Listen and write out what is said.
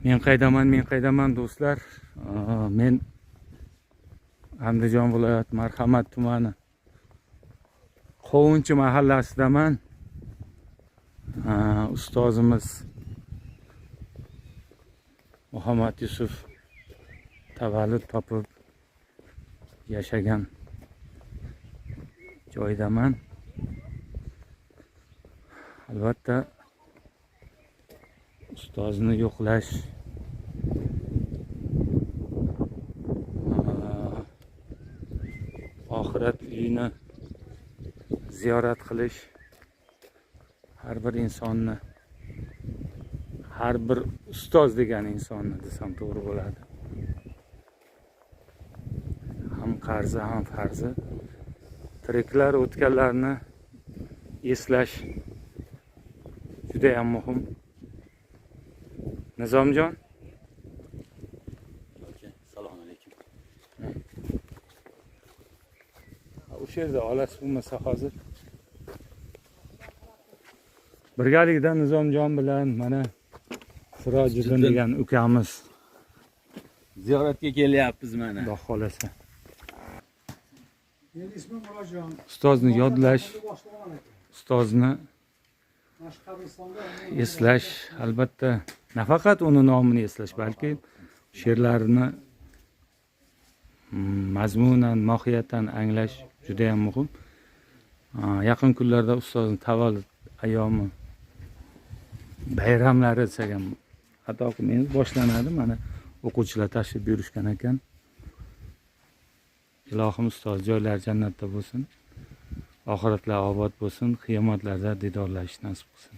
Men qaydaman do'stlar. Men Andijon viloyat Marhamat tumani Qovunchi mahallasidaman. Ustozimiz Muhammad Yusuf tavallud topib yashagan joydaman. Albatta ustozni yo'qlash oxirat uyini ziyorat qilish har bir insonni, har bir ustoz degan insonni desam to'g'ri bo'ladi. Ham qarzi, ham farzi. Tiriklar o'tganlarni eslash juda ham muhim. Nizomjon. Assalomu alaykum. O'sha yerda olasiz bo'lmasa hozir. Birgalikda Nizomjon bilan mana Sirojiddin degan ukamiz Ziyoratga kelyapmiz mana. Xudo xolasa. Benim ismim Muratjon. Ustozni yodlash, ustozni eslash, albatta nafaqat uni nomini eslash, balki she'rlarini mazmunan, mohiyatan anglash juda ham muhim. Yaqin kunlarda ustozni tavallud ayyomi, bayramlari desak ham xato qilmaymiz, boshlanadi. Mana o'quvchilar tashrif buyurishgan ekan. Ilohim ustoz joylari jannatda bo'lsin. Oxiratlar obod bo'lsin, qiyomatlarda didorlashish nasib qilsin.